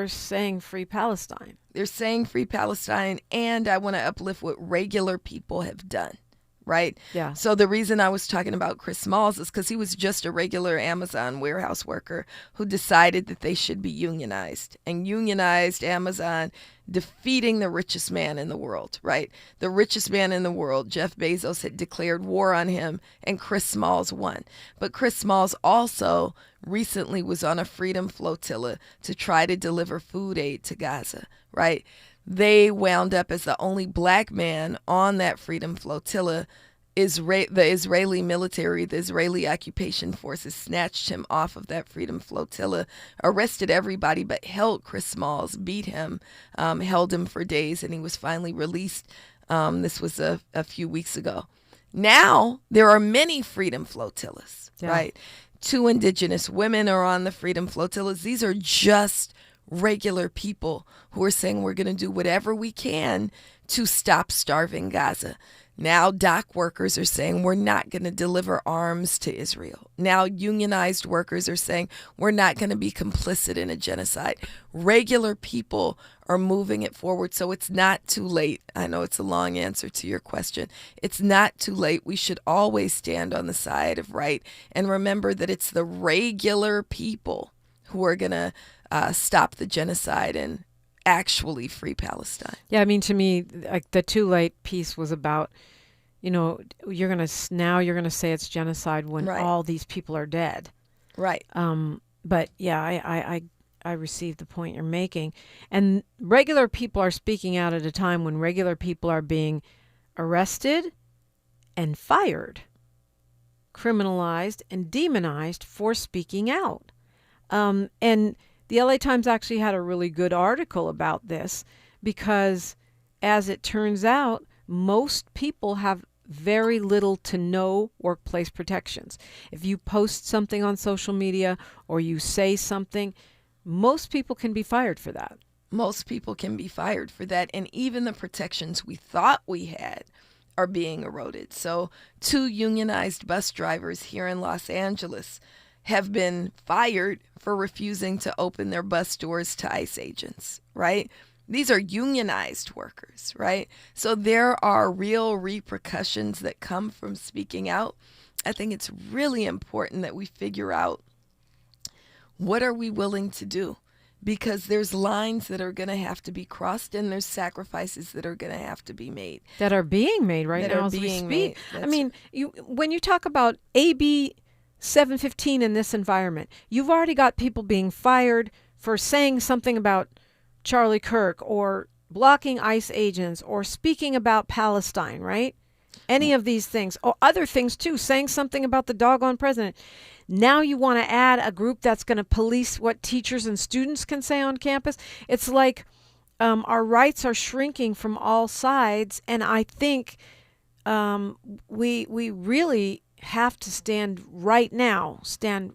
E: saying free Palestine.
D: They're saying free Palestine, and I want to uplift what regular people have done, right?
E: Yeah.
D: So the reason I was talking about Chris Smalls is because he was just a regular Amazon warehouse worker who decided that they should be unionized, and unionized Amazon, defeating the richest man in the world, right? The richest man in the world, Jeff Bezos, had declared war on him, and Chris Smalls won. But Chris Smalls also recently was on a freedom flotilla to try to deliver food aid to Gaza, right? They wound up as the only black man on that freedom flotilla. The Israeli military, the Israeli occupation forces snatched him off of that freedom flotilla, arrested everybody, but held Chris Smalls, beat him, held him for days, and he was finally released. This was a few weeks ago. Now there are many freedom flotillas, right? 2 indigenous women are on the freedom flotillas. These are just regular people who are saying we're going to do whatever we can to stop starving Gaza. Now dock workers are saying we're not going to deliver arms to Israel. Now unionized workers are saying we're not going to be complicit in a genocide. Regular people are moving it forward, so it's not too late. I know it's a long answer to your question. It's not too late. We should always stand on the side of right and remember that it's the regular people who are going to stop the genocide and actually free Palestine.
E: Yeah, I mean, to me, like the too late piece was about, you're gonna say it's genocide when all these people are dead.
D: Right.
E: But yeah, I received the point you're making, and regular people are speaking out at a time when regular people are being arrested and fired, criminalized and demonized for speaking out, and the LA Times actually had a really good article about this because, as it turns out, most people have very little to no workplace protections. If you post something on social media or you say something, most people can be fired for that.
D: Most people can be fired for that, and even the protections we thought we had are being eroded. So 2 unionized bus drivers here in Los Angeles have been fired for refusing to open their bus doors to ICE agents, right? These are unionized workers, right? So there are real repercussions that come from speaking out. I think it's really important that we figure out what are we willing to do, because there's lines that are going to have to be crossed and there's sacrifices that are going to have to be made.
E: That are being made right now as we speak. I mean, when you talk about AB 715 in this environment, you've already got people being fired for saying something about Charlie Kirk or blocking ICE agents or speaking about Palestine, right? Any of these things, or other things too, saying something about the doggone president. Now you want to add a group that's going to police what teachers and students can say on campus. It's like our rights are shrinking from all sides, and I think we really have to stand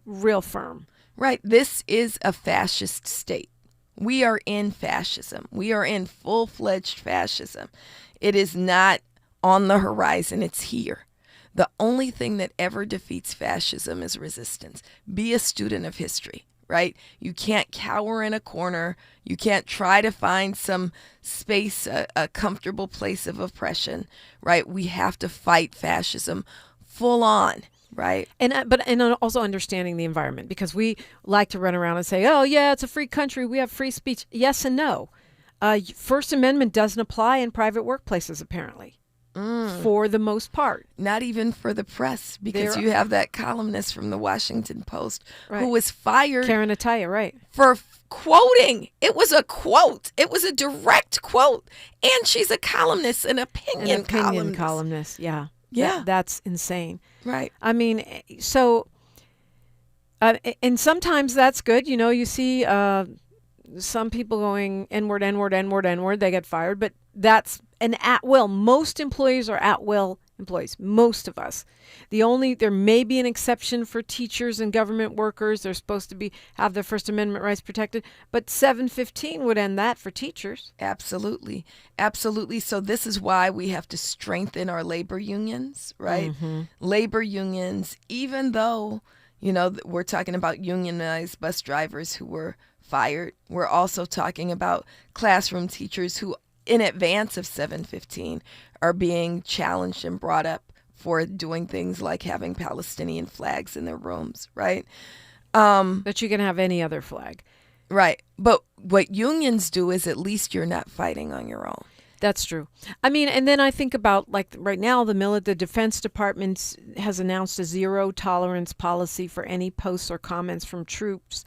E: real firm.
D: Right. This is a fascist state. We are in fascism. We are in full-fledged fascism. It is not on the horizon. It's here. The only thing that ever defeats fascism is resistance. Be a student of history, right? You can't cower in a corner. You can't try to find some space, a comfortable place of oppression, right? We have to fight fascism full on, right?
E: And also understanding the environment, because we like to run around and say, oh yeah, it's a free country, we have free speech. Yes and no. First Amendment doesn't apply in private workplaces, apparently. For the most part.
D: Not even for the press, because you have that columnist from the Washington Post who was fired.
E: Karen Ataya, right.
D: For quoting. It was a quote. It was a direct quote. And she's a columnist, an opinion
E: columnist. Yeah.
D: Yeah.
E: That's insane.
D: Right.
E: I mean, so, and sometimes that's good. You see some people going N-word, N-word, N-word, N-word, they get fired, but that's an at-will. Most employees are at-will employees, most of us. There may be an exception for teachers and government workers. They're supposed to have their First Amendment rights protected, but 715 would end that for teachers.
D: Absolutely. Absolutely. So this is why we have to strengthen our labor unions, right? Mm-hmm. Labor unions, even though, we're talking about unionized bus drivers who were fired, we're also talking about classroom teachers who, in advance of 715, are being challenged and brought up for doing things like having Palestinian flags in their rooms, right?
E: That you can have any other flag.
D: Right. But what unions do is at least you're not fighting on your own.
E: That's true. I mean, and then I think about, like, right now, the Defense Department has announced a zero tolerance policy for any posts or comments from troops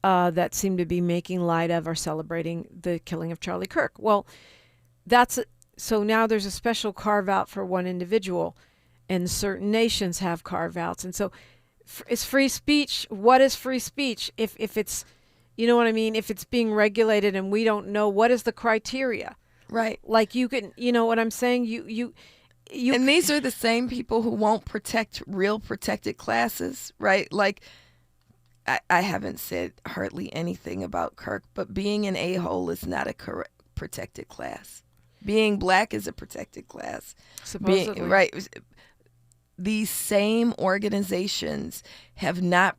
E: that seem to be making light of or celebrating the killing of Charlie Kirk. Well, so now there's a special carve out for one individual, and certain nations have carve outs. And so is free speech, what is free speech? If it's, you know what I mean? If it's being regulated and we don't know, what is the criteria?
D: Right.
E: Like you can, you know what I'm saying? You
D: and these are the same people who won't protect real protected classes, right? Like, I haven't said hardly anything about Kirk, but being an a-hole is not a protected class. Being black is a protected class.
E: Supposedly.
D: Right. These same organizations have not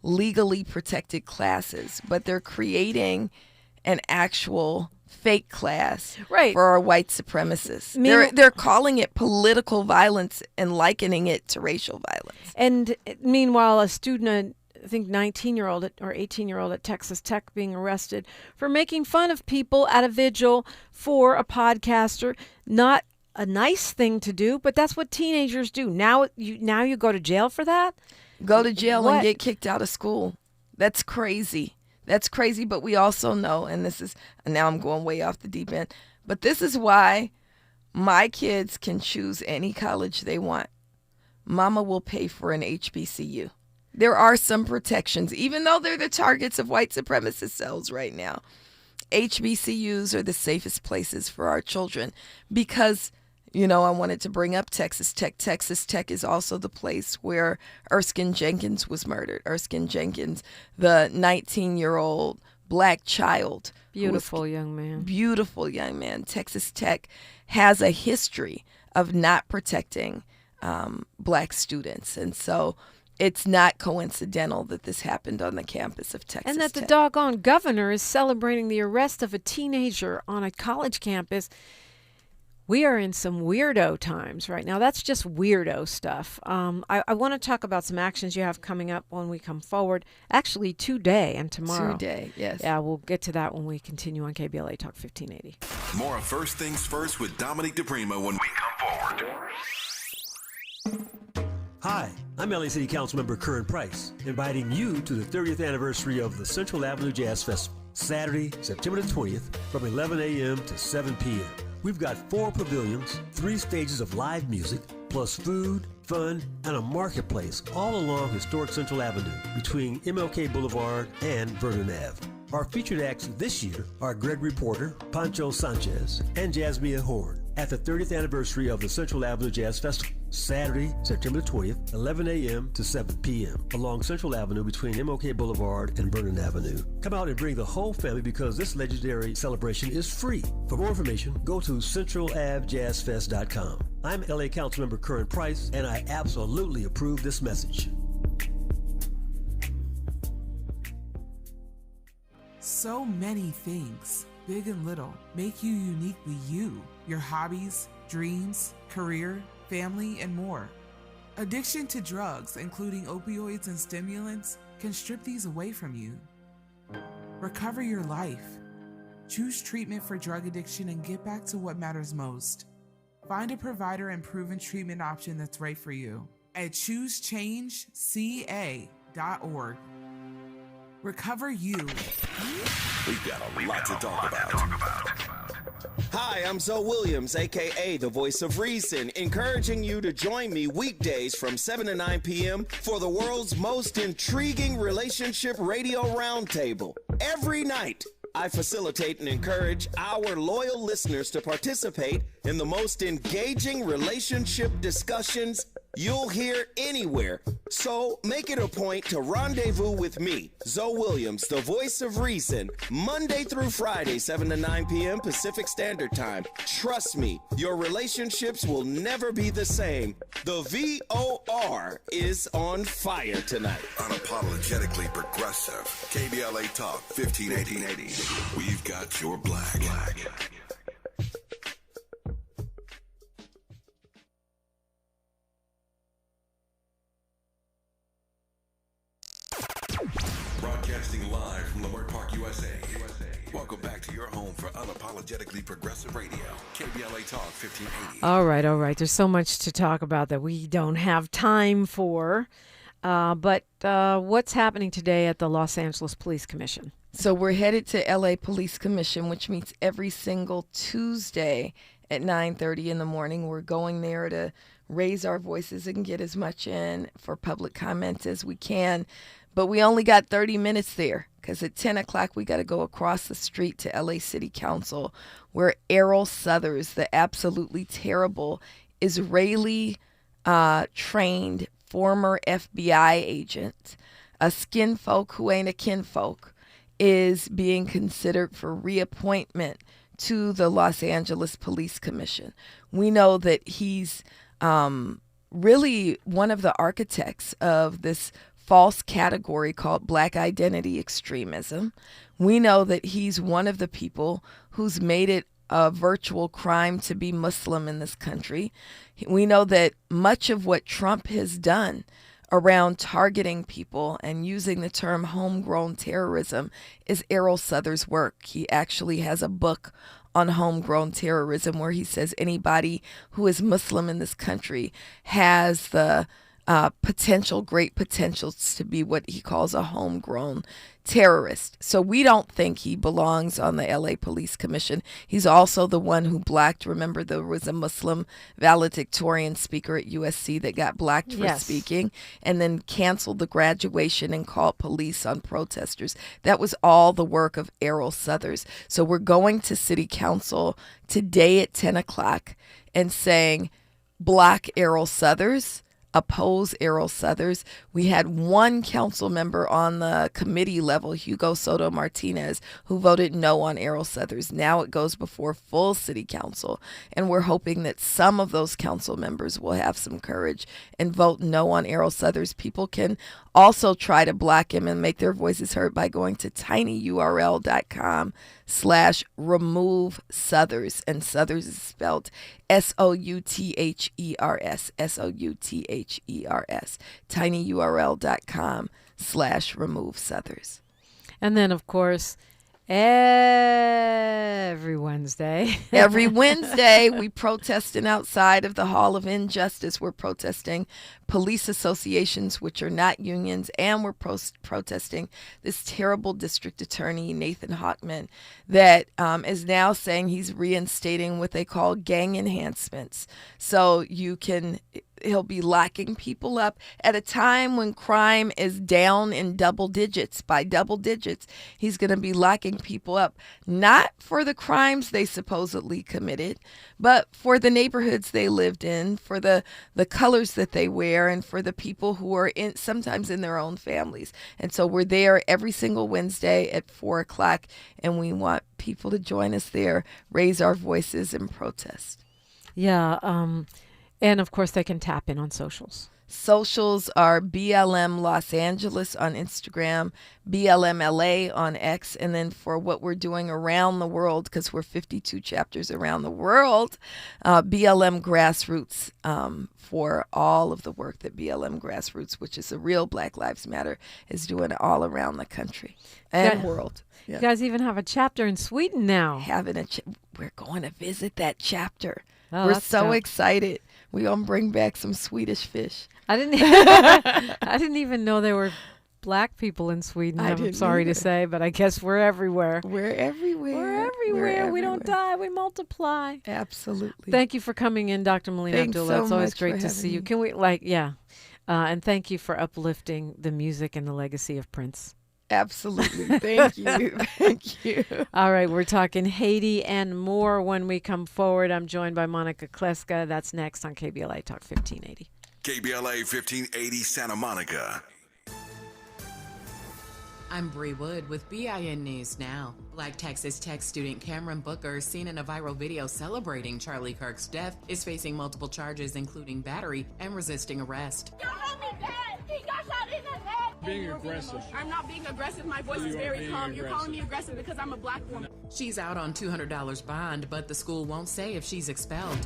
D: legally protected classes, but they're creating an actual fake class for our white supremacists. They're calling it political violence and likening it to racial violence.
E: And meanwhile, a student, I think 19-year-old or 18-year-old at Texas Tech being arrested for making fun of people at a vigil for a podcaster. Not a nice thing to do, but that's what teenagers do. Now you go to jail for that?
D: Go to jail and get kicked out of school. That's crazy. That's crazy, but we also know, and now I'm going way off the deep end, but this is why my kids can choose any college they want. Mama will pay for an HBCU. There are some protections, even though they're the targets of white supremacist cells right now. HBCUs are the safest places for our children because, I wanted to bring up Texas Tech. Texas Tech is also the place where Erskine Jenkins was murdered. Erskine Jenkins, the 19-year-old black child.
E: Beautiful young man.
D: Beautiful young man. Texas Tech has a history of not protecting black students. And so it's not coincidental that this happened on the campus of Texas Tech.
E: And that the doggone governor is celebrating the arrest of a teenager on a college campus. We are in some weirdo times right now. That's just weirdo stuff. I want to talk about some actions you have coming up when we come forward. Actually, today and tomorrow.
D: Today, yes.
E: Yeah, we'll get to that when we continue on KBLA Talk 1580.
F: More of First Things First with Dominique DiPrima when we come forward.
C: Hi, I'm LA City Councilmember Curran Price, inviting you to the 30th anniversary of the Central Avenue Jazz Festival, Saturday, September the 20th, from 11 a.m. to 7 p.m. We've got 4 pavilions, 3 stages of live music, plus food, fun, and a marketplace all along historic Central Avenue between MLK Boulevard and Vernon Ave. Our featured acts this year are Gregory Porter, Pancho Sanchez, and Jasmine Horn at the 30th anniversary of the Central Avenue Jazz Festival, Saturday, September 20th, 11 a.m. to 7 p.m. along Central Avenue between MLK Boulevard and Vernon Avenue. Come out and bring the whole family because this legendary celebration is free. For more information, go to centralavjazzfest.com. I'm LA Councilmember Curran Price, and I absolutely approve this message.
V: So many things, big and little, make you uniquely you. Your hobbies, dreams, career, family, and more. Addiction to drugs, including opioids and stimulants, can strip these away from you. Recover your life. Choose treatment for drug addiction and get back to what matters most. Find a provider and proven treatment option that's right for you at choosechangeca.org. Recover you.
F: We've got a lot to talk about.
W: Hi, I'm Zoe Williams, a.k.a. the Voice of Reason, encouraging you to join me weekdays from 7 to 9 p.m. for the world's most intriguing relationship radio roundtable. Every night, I facilitate and encourage our loyal listeners to participate in the most engaging relationship discussions you'll hear anywhere. So make it a point to rendezvous with me, Zoe Williams, the Voice of Reason, Monday through Friday, 7 to 9 p.m. Pacific Standard Time. Trust me, your relationships will never be the same. The VOR is on fire tonight.
F: Unapologetically progressive. KBLA Talk 1580. We've got your black. Broadcasting live from Leimert Park, USA. Welcome back to your home for unapologetically progressive radio, KBLA Talk 1580.
E: All right. There's so much to talk about that we don't have time for. But what's happening today at the Los Angeles Police Commission?
D: So we're headed to LA Police Commission, which meets every single Tuesday at 9:30 in the morning. We're going there to raise our voices and get as much in for public comments as we can. But we only got 30 minutes there because at 10 o'clock we got to go across the street to LA City Council where Errol Southers, the absolutely terrible Israeli trained former FBI agent, a skinfolk who ain't a kinfolk, is being considered for reappointment to the Los Angeles Police Commission. We know that he's really one of the architects of this false category called Black identity extremism. We know that he's one of the people who's made it a virtual crime to be Muslim in this country. We know that much of what Trump has done around targeting people and using the term homegrown terrorism is Errol Souther's work. He actually has a book on homegrown terrorism where he says anybody who is Muslim in this country has the great potentials to be what he calls a homegrown terrorist. So we don't think he belongs on the LA Police Commission. He's also the one who blacked, remember there was a Muslim valedictorian speaker at USC that got blacked for speaking and then canceled the graduation and called police on protesters. That was all the work of Errol Southers. So we're going to City Council today at 10 o'clock and saying, block Errol Southers, oppose Errol Southers. We had one council member on the committee level, Hugo Soto Martinez, who voted no on Errol Southers. Now it goes before full city council, and we're hoping that some of those council members will have some courage and vote no on Errol Southers. People can also try to block him and make their voices heard by going to tinyurl.com/remove Southers, and Southers is spelled Southers, Southers, tinyurl.com/remove Southers.
E: And then, of course, every Wednesday.
D: Every Wednesday, we protesting outside of the Hall of Injustice. We're protesting police associations, which are not unions, and we're protesting this terrible district attorney, Nathan Hockman, that is now saying he's reinstating what they call gang enhancements. So he'll be locking people up at a time when crime is down in double digits. By double digits, he's going to be locking people up, not for the crimes they supposedly committed, but for the neighborhoods they lived in, for the colors that they wear, and for the people who are sometimes in their own families. And so we're there every single Wednesday at 4 o'clock, and we want people to join us there, raise our voices, and protest.
E: Yeah, and of course they can tap in on socials.
D: Socials are BLM Los Angeles on Instagram, BLM LA on X, and then for what we're doing around the world, because we're 52 chapters around the world, BLM Grassroots, for all of the work that BLM Grassroots, which is a real Black Lives Matter, is doing all around the country and world.
E: Yeah. You guys even have a chapter in Sweden now.
D: We're going to visit that chapter.
E: Oh,
D: we're so excited. We're going to bring back some Swedish fish.
E: I didn't even know there were Black people in Sweden. I'm sorry to say, but I guess we're everywhere.
D: We're everywhere.
E: We're everywhere. We don't die. We multiply.
D: Absolutely.
E: Thank you for coming in, Dr. Melina Abdullah. It's always great to see you. Can we, and thank you for uplifting the music and the legacy of Prince.
D: Absolutely. Thank you. Thank you.
E: All right. We're talking Haiti and more when we come forward. I'm joined by Monica Kleska. That's next on KBLA Talk 1580.
F: KBLA 1580 Santa Monica.
K: I'm Bree Wood with BIN News Now. Black Texas Tech student Cameron Booker, seen in a viral video celebrating Charlie Kirk's death, is facing multiple charges, including battery and resisting arrest.
L: Your homie dead. He got shot in the head.
A: Being aggressive.
L: I'm not being aggressive. My voice is very calm. You're calling me aggressive because I'm a Black woman.
K: She's out on $200 bond, but the school won't say if she's expelled.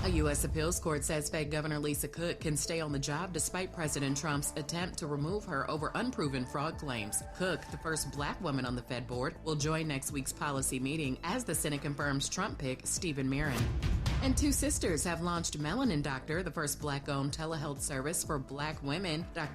K: A U.S. appeals court says Fed Governor Lisa Cook can stay on the job despite President Trump's attempt to remove her over unproven fraud claims. Cook, the first Black woman on the Fed board, will join next week's policy meeting as the Senate confirms Trump pick Stephen Mirren. And two sisters have launched Melanin Doctor, the first Black-owned telehealth service for Black women. Dr.